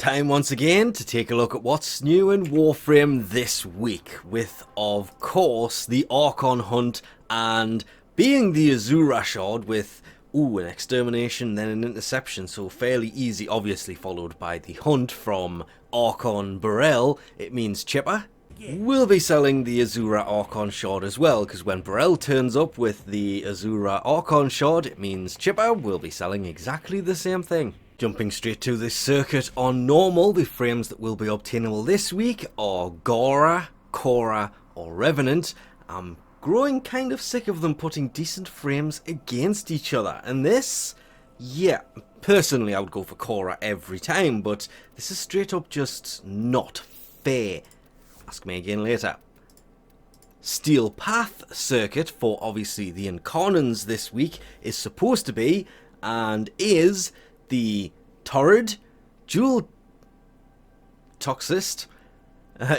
Time once again to take a look at what's new in Warframe this week, with, of course, the Archon hunt and being the Azura shard with, an extermination, then an interception, so fairly easy, obviously followed by the hunt from Archon Burrell. It means Chipper. We'll be selling the Azura Archon shard as well, because when Burrell turns up with the Azura Archon shard, it means Chipper will be selling exactly the same thing. Jumping straight to this circuit on normal, the frames that will be obtainable this week are Gora, Cora or Revenant. I'm growing kind of sick of them putting decent frames against each other, and this, yeah, personally I would go for Cora every time, but this is straight up just not fair. Ask me again later. Steel Path circuit for obviously the Incarnans this week is supposed to be, and is, the Torrid, Dual Toxist,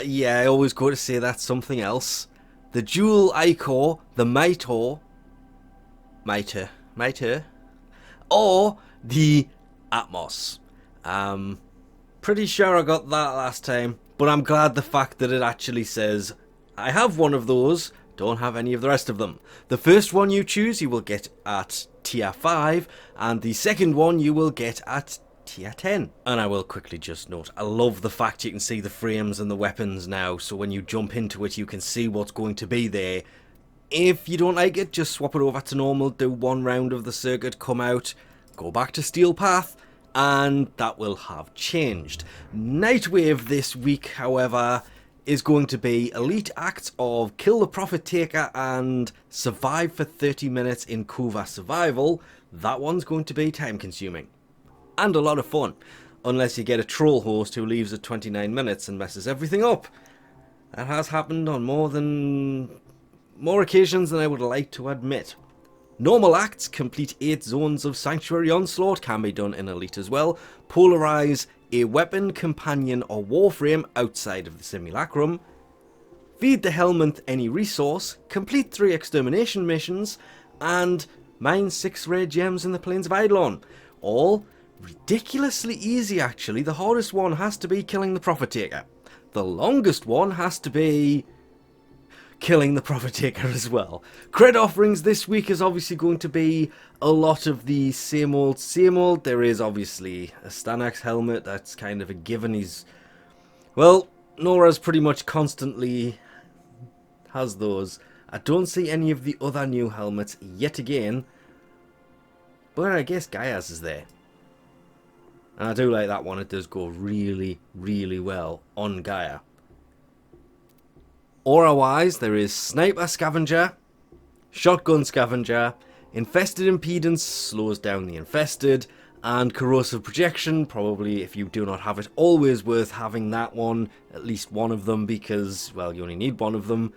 yeah, I always go to say that's something else, the Dual Ichor, the Miter, or the Atmos. Pretty sure I got that last time, but I'm glad the fact that it actually says I have one of those, don't have any of the rest of them. The first one you choose you will get at tier 5, and the second one you will get at tier 10. And I will quickly just note, I love the fact you can see the frames and the weapons now, so when you jump into it you can see what's going to be there. If you don't like it, just swap it over to normal, do one round of the circuit, come out, go back to Steel Path, and that will have changed. Nightwave this week, however, is going to be elite acts of kill the Prophet Taker and survive for 30 minutes in Kuva survival. That one's going to be time consuming and a lot of fun, unless you get a troll host who leaves at 29 minutes and messes everything up. That has happened on more occasions than I would like to admit. Normal acts complete 8 zones of Sanctuary Onslaught, can be done in elite as well. Polarize a weapon, companion or warframe outside of the simulacrum. Feed the Helminth any resource, complete 3 extermination missions, and mine 6 rare gems in the Plains of Eidolon. All ridiculously easy actually. The hardest one has to be killing the Prophet Taker. The longest one has to be killing the Prophet Taker as well. Cred offerings this week is obviously going to be a lot of the same old. There is obviously a Stanax helmet, that's kind of a given. Well, Nora's pretty much constantly has those. I don't see any of the other new helmets yet again, but I guess Gaia's is there. And I do like that one, it does go really, really well on Gaia. Aura-wise, there is Sniper Scavenger, Shotgun Scavenger, Infested Impedance slows down the infested, and Corrosive Projection, probably if you do not have it, always worth having that one, at least one of them, because, well, you only need one of them.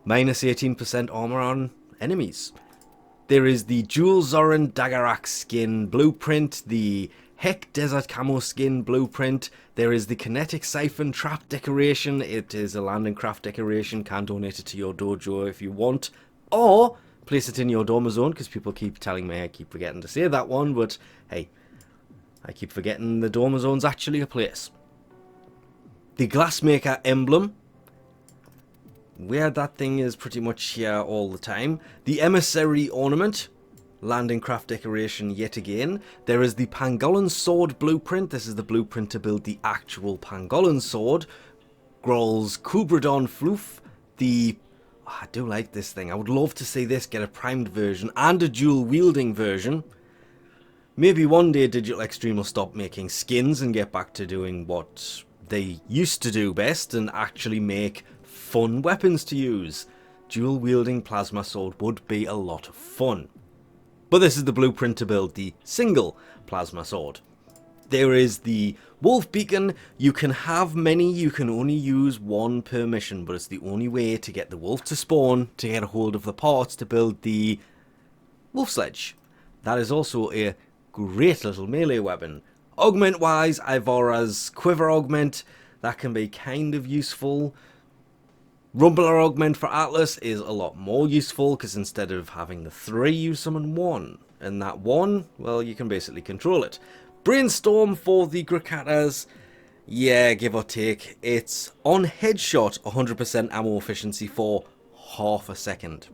Minus 18% armor on enemies. There is the Jewel Zoran Daggerak skin blueprint, the Heck Desert Camo skin blueprint. There is the Kinetic Siphon Trap decoration. It is a landing craft decoration. Can donate it to your dojo if you want, or place it in your Doma Zone, because people keep telling me I keep forgetting to say that one, but hey, I keep forgetting the Doma Zone's actually a place. The Glassmaker emblem. Weird, that thing is pretty much here all the time. The Emissary ornament. Landing craft decoration yet again. There is the Pangolin sword blueprint. This is the blueprint to build the actual Pangolin sword. Groll's Kubradon floof. I do like this thing. I would love to see this get a primed version and a dual wielding version. Maybe one day Digital Extreme will stop making skins and get back to doing what they used to do best and actually make fun weapons to use. Dual wielding plasma sword would be a lot of fun. But this is the blueprint to build the single plasma sword. There is the Wolf Beacon. You can have many, you can only use one per mission, but it's the only way to get the wolf to spawn, to get a hold of the parts to build the wolf sledge. That is also a great little melee weapon. Augment wise, Ivora's Quiver Augment, that can be kind of useful. Rumbler Augment for Atlas is a lot more useful, because instead of having the 3, you summon 1. And that 1, well, you can basically control it. Brainstorm for the Grakatas, yeah, give or take. It's on headshot 100% ammo efficiency for half a second.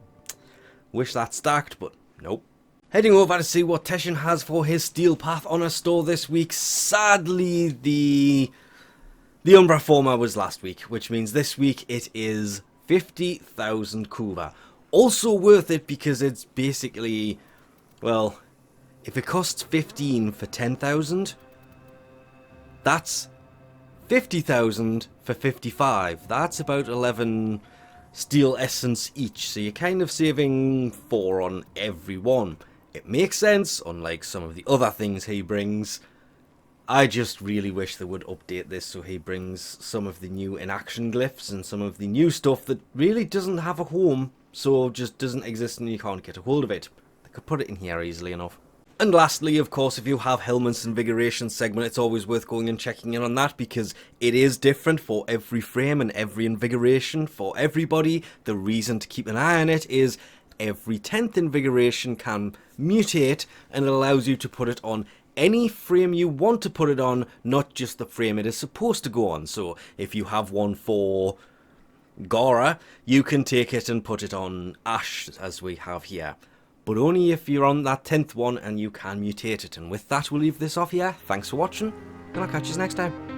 Wish that stacked, but nope. Heading over to see what Teshin has for his Steel Path on a store this week. Sadly, the Umbra Forma was last week, which means this week it is 50,000 Kuva. Also worth it because it's basically, well, if it costs 15 for 10,000, that's 50,000 for 55. That's about 11 steel essence each, so you're kind of saving 4 on every one. It makes sense, unlike some of the other things he brings. I just really wish they would update this so he brings some of the new in-action glyphs and some of the new stuff that really doesn't have a home, so just doesn't exist and you can't get a hold of it. They could put it in here easily enough. And lastly, of course, if you have Helmut's Invigoration segment, it's always worth going and checking in on that because it is different for every frame and every Invigoration for everybody. The reason to keep an eye on it is every 10th Invigoration can mutate and it allows you to put it on any frame you want to put it on, not just the frame it is supposed to go on. So if you have one for Gora, you can take it and put it on Ash, as we have here. But only if you're on that 10th one and you can mutate it. And with that, we'll leave this off here. Thanks for watching, and I'll catch you next time.